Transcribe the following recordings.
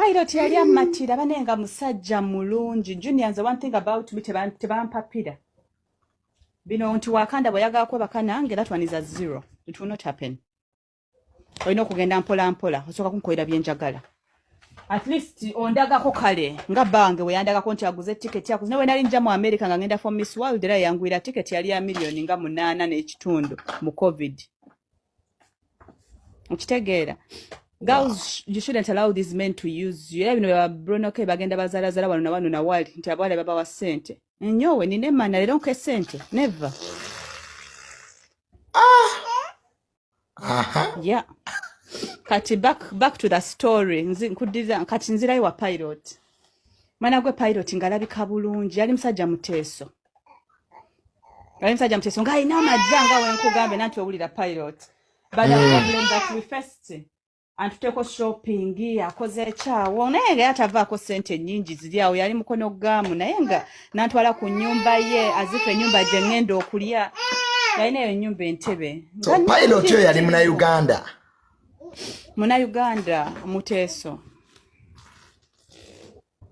pilot yali amatira banenga musajja mulungi. Junior, the one thing about me tebampapira. Bino nti wakanda bwayagala kwebaka nange, that one is a zero. It will not happen. Olina okugenda mpola mpola osooka kunkolera byenjagala. At least ondagako kale nga bange we yandagako nti aguze ticket yakuze newe nali nja mu America nga ngenda for Miss World era yangwira ticket yali ya million nga 8.5 mu COVID. Ukitegeera. Girls, you shouldn't allow these men to use you. Era bino Bruno K bagenda bazalazala wano na wano na wali nti abawala baba wa sente. Nyowe nine mana lero nke sente. Never. Yeah. Kati back to the story. Nkuddiza kati nzirayo wa pilot. Mana gwe pilot ngalabika bulungi yali musajja muteeso. Yali musajja muteeso nga ina amajjanga we nkugambe nanti owulira pilot. But the problem that we first and tuteko shopping akoze ekyawo naye nga yatavaako sente nnyingi ziri awo yali mukono gamu naye nga n'antwala ku nnyumba ye azifa ennyumba gye ngenda okulya yalina eyo ennyumba entebe. So pilot yo yali muna Uganda. Muna Uganda muteeso.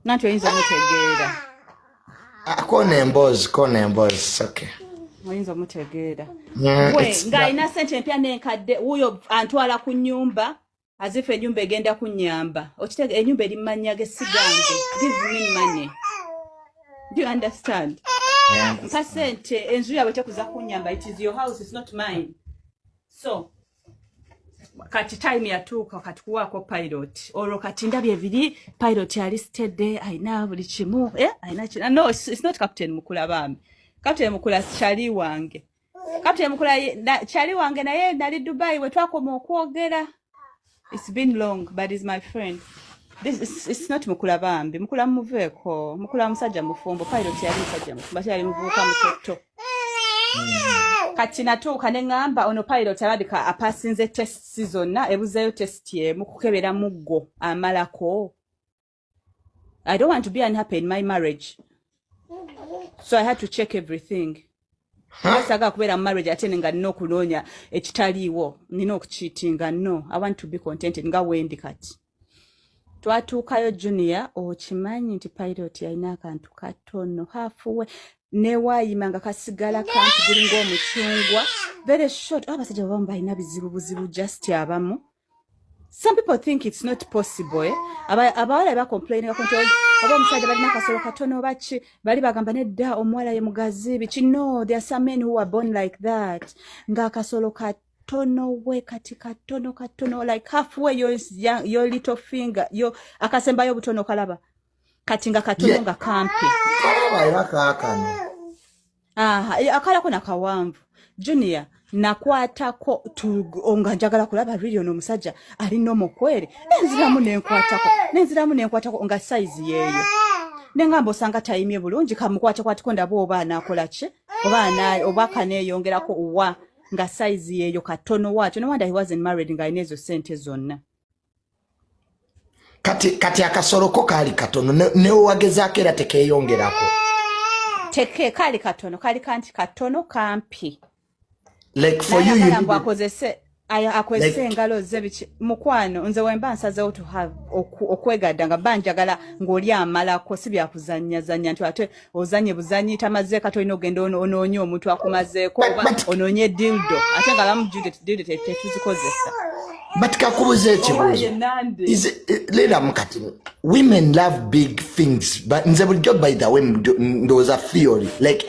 Nanti oyinza mutegeera. Kone emboozi, okay. Oyinza mutegeera. Gwe nga ina sente empya n'enkadde wuyo antwala ku nnyumba azifa ennyumba egenda kunnyamba. Okitege ennyumba eri mmanya g'essigange. Give me money. Do you understand? Mpa sente enju yaabwe tekuza kunnyamba. It is your house, it's not mine. So kati time yatuuka kati kuwaako pilot. Olwo kati ndabye ebiri pilot yali steady ayina buli kimu. Ayina no, it's not Captain Mukula bambi. Captain Mukula chali wange. Captain Mukula chali wange naye nali Dubai we twakoma okwogera. It's been long, but he's my friend. It's not Mukula bambi. Mukula muveeko. Mukula musajja mufumbo. Pilot yali musajja mufumbo. Yali muvuka mutoto. Kati natuuka ne ngamba ono pilot alabika apasinze test season ebuzeyo test ye mukukebera muggo amalako. I don't want to be unhappy in my marriage. So I had to check everything. Saga kubera marriage ate nga nino kunoonya ekitaliiwo nina okucheatinga no. I want to be contented nga wendi kati. Twatuukayo Junior okimanyi nti pilot yalina akantu katono hafuwe newayima nga kasigala kantu gulingo omucungwa very short. Abasajja babamu balina buzibu just abamu. Some people think it's not possible. Abawala bacomplain konti oba omusajja balina kasolo katono bachi bali bagamba nedda omuwala ye mugazi biki. No, there are some men who are born like that. Nga kasolo katono we kati katono like halfway your little finger yo akasembayo butono kalaba kati nga katono nga kampi. Akala kuna kawanvu. Junior nakwatako onga njagala kulaba video no musajja ali no mokwere nenziramu nenkwatako nga size yeyo nengambo sanga time bulungi kamukwata kwatiko ndabo obana akola ki obaka neyongerako uwa nga size yeyo katono wacho. No wonder he wasn't married nga inezo sente zonna. Kati akasoloko kali katono ne wagezako era tekeyongerako. Teke kali katono kali kanti katono kampi. Like for you need akozese akwese engalo zebichi mukwano nze wemba nsazeho to have okwegadda nga banjagala ng'oli amalako si byakuzannya nti ate ozanye buzanyi tamaze katolina ogenda onoonye omuntu akumazeeko oba onoonye dildo ate nga bamu dildo tetuzikozesa. But kakubuze ekibuuzo lera mukati women love big things but nze bulijjo by the way ndowooza theory like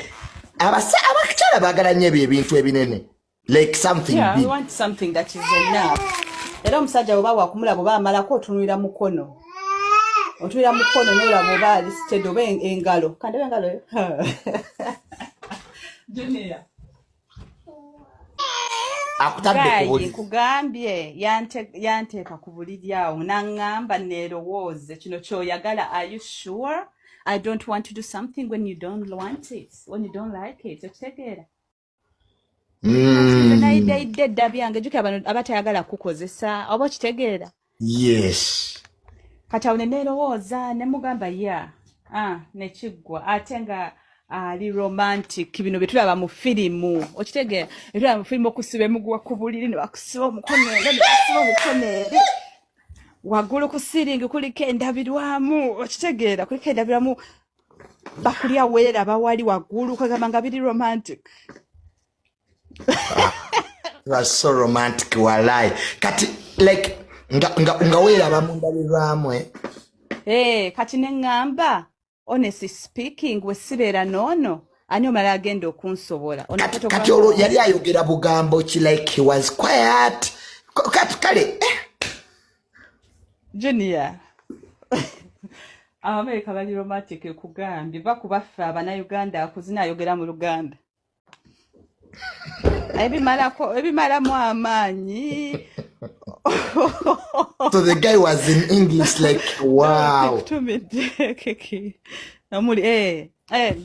abakyala baagala nnyo ebintu ebinene like something big. We want something that is enough. Era omusajja bw'oba wakumulaba oba amalako otunulira mukono n'olaba oba ali steady oba engalo kandebe engalo yo. Junior nkugambye yanteeka ku buliri awo n'aŋŋamba neerowooze kino ky'oyagala. Are you sure? I don't want to do something when you don't want it, when you don't like it. Okitegeera? Naidde edda byange jjuka abantu abatayagala kukozesa oba okitegeera? Yes. Kati awo ne neerowooza ne mugamba nekiggwa ate nga ali romantic bino betulaba mu firimu. Okitegeera? Betulaba mu firimu okusiba emiguwa ku buliri ne bakusiba omukono eri. waggulu ku ceiling kuliko endabirwamu okitegeera kuliko endabirwamu bakulya weera bawali waggulu kagamba nga biri romantic. Was so romantic walai kati like nga weera bamundabirwamu kati neŋŋamba honestly speaking we sibeera noono ani omala agenda okunsobola kati olwo yali ayogera bugambo ki like he was quiet kati kale Junior Amerika bali romantic kugambye bakubaffe Abannayuganda akuzina ayogera mu Luganda ebimalamu amaanyi. So the guy was in English like wow.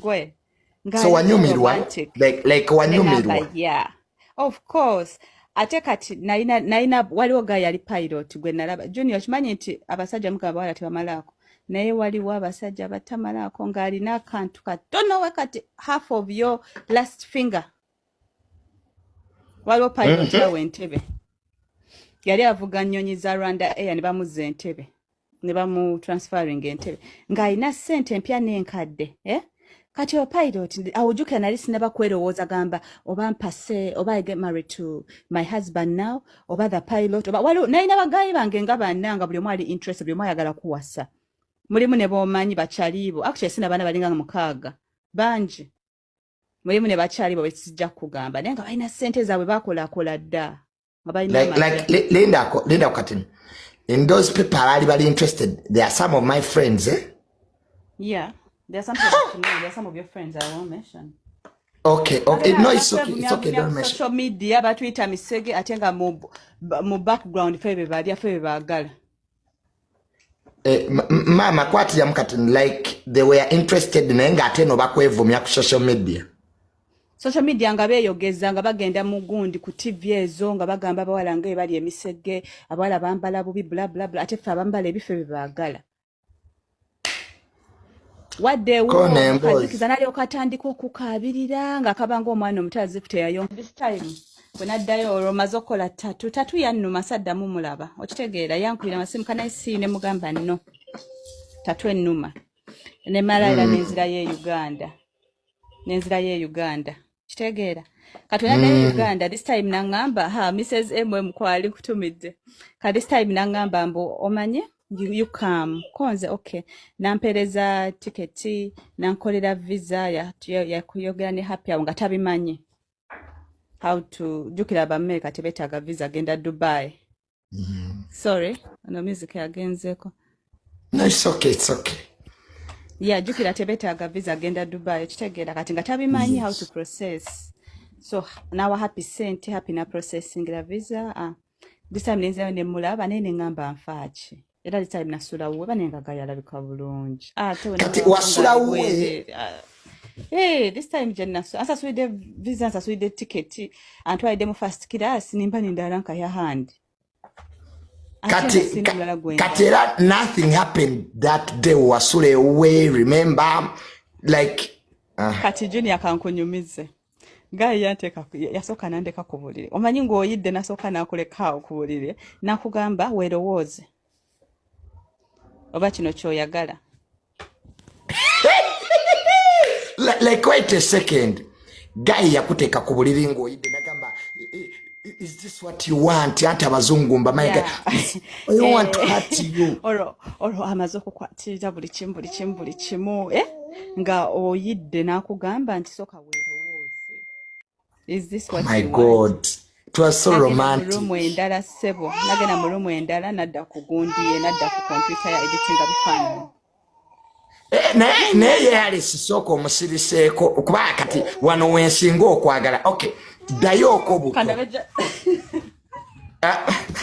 Gwe. So wanyumirwa like wanyumirwa. Yeah. Of course. Ate kati naina waliwo guy yali pilot gwe nalaba. Junior kimanyi nti abasajja mukaba bawala tebamalako. Naye waliwo abasajja batamalako ng'alina akantu katono we kati half of your last finger. Waliwo pilot yawe Entebbe. Yali avuga nnyonyi za Rwanda Air ne bamuzza Entebbe. Ne bamu transferring Entebbe. Ng'alina ssente empya n'enkadde. Kati o pilot awujukira nali sinaba kwerowooza gamba oba mpase oba I get married to my husband now oba the pilot oba waliwo nalina bagayi bange nga bannanga buli omu ali interest buli omu ayagala kuwasa. Mulimu ne b'omanyi bakyaliibo actually sina baana balinga 6 bangi. Mulimu ne bakyaliibo bwe sijja kugamba naye nga balina ssente zaabwe bakolaakola dda. Like Linda Katin. In those people are interested. There are some of my friends, Yeah, there are some people to know. There are some of your friends I won't mention. Okay. No, it's okay. Don't mention. Social media, but Twitter, misege, atenga mu background febe bagala. Mama, kwati ya Katin, like they were interested in engateno bakwevumya ku social media. Social media nga beeyogeza nga bagenda mu gundi ku TV ezo nga bagamba abawala nga bali emisege abawala bambala bubi bla bla bla ate ffe abambala ebife bibagala wadde kazikiza nalyoka atandika okukabirira nga akabanga omwana omutazi teyayo this time bwe naddayo olwo maze okukola tatu yannuma saddamu mulaba okitegeera yankubira amasimu kanayisi ne mugamba nno tatu ennuma ne malaira n'enzira ye Uganda kitegeera katona ne Uganda this time nangamba Mrs. MM kwali kutumidde this time nangamba mbo omanye you come konze okay nampereza tiketi nankolera visa ya kuyogera ne happy hour nga tabimanyi how to jukira bameka tebetaga visa genda Dubai. Sorry no music yagenzeko. No, it's okay. Yeah, jukira tebetaga visa genda Dubai kitegeera kati nga tabimanyi how to process. So now happy na processing la visa. This time nenze ne mulaba nene ngamba nfaachi. Era this time nasula uwe banenga gayala bikabulungi. Kati wasula uwe. This time jennaso asa suide visa asa suide ticket antwaide mu first class nimba nindalanka ya hand. Katera, nothing happened that day. Wasule away, remember? Like, Kati Junior kankunyumize. Guy yanteka yasoka nandeka kubulire. Omanyi ng'oyidde nasoka nakuleka okubulire. Nakugamba weerowooze. Oba kino ky'oyagala. Like, wait a second. Guy yakuteka kubulire ng'oyidde nagamba. Is this what you want? Yanta abazungu mbamaga. I don't want to hurt you. Oro amazoko kwatira buli kimu nga oyidde nakugamba nti soka weerowooze. Is this what my you God. want? It was so romantic. Murumu endala sebo. Nagenda murumu endala nadda ku gundi nadda ku computer ya editing bifaananyi. Naye yali sisoko omusiriseeko okuba kati wano wensinga okwagala. Okay. Dayo okobuto. Kandabeja.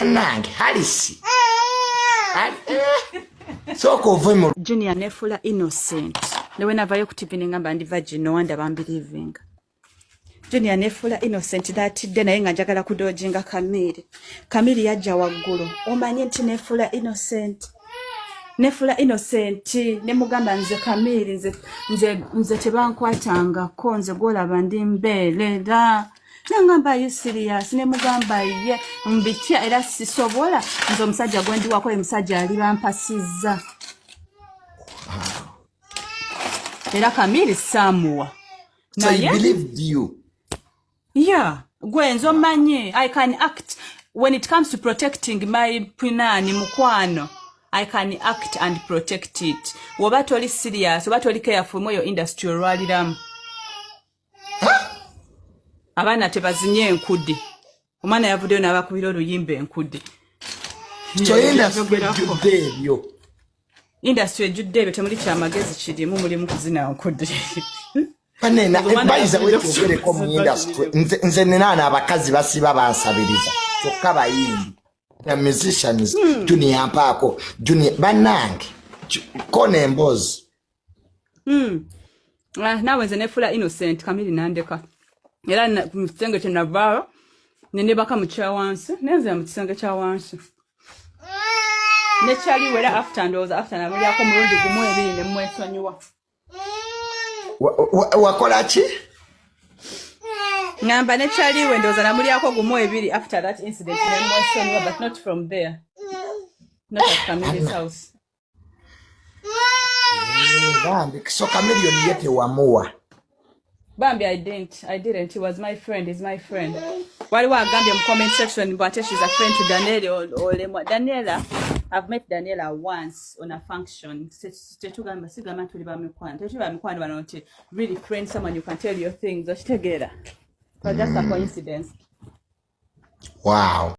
Nange halisi. Soko vemo. Junior nefula innocent. Newe navayo ku TV ngamba ndi virgin no wonder bambelieving. Junior nefula innocent that day naye nga njagala kudojinga Kamiri. Kamiri yajja waggulu. Omanye nti nefula innocent. Ne mugamba nze Kamiri nze tebankwatanga konze golaba ndi mbeerera Nangamba you serious ne mugamba ye mbitya era sisobola nzo omusajja gwendi wako omusajja ali bampasizza. Era Kamili Samuwa. So he believed you. Yeah, gwenzo manye I can act when it comes to protecting my pinani mukwano. I can act and protect it. Woba toli serious, woba toli careful moyo industry olwaliramu. Abana tebazinye enkudi. Omwana yavudde n'abakubira oluyimba enkudi. So industry ejjudde ebyo temuli kyamagezi kirimu mulimu kuzina enkudi. Panena ebayiza wetugereko mu industry. Nze nina abakazi basiba bansabiriza. Kyokka bayimbi. The musicians, Junior Mpako, Junior Banange, Kone emboozi. Nawe nze nefula innocent Kamili nandeka. Era mu kisenge kye navaayo ne baka mu kyawansi nenze mu kisenge kyawansi. Ne kyali wera after namulyako mulundi gumu ebiri ne mwesonyiwa. Wakola ki? Ngamba ne kyali we ndoza namulyako gumu ebiri after that incident ne mwesonyiwa, but not from there. Not at Kamili's house. Bambi, so Kamili yete wamuwa. Bambi, I didn't. He was my friend. He's my friend. Waliwo agambye mu comment section but she's a friend to Daniela. Daniela, I've met Daniela once on a function. Tetugamba sigamba tuli ba mikwano. Tetuli ba mikwano bano nti really friend, someone you can tell your things. Okitegeera. It was just a coincidence. Wow.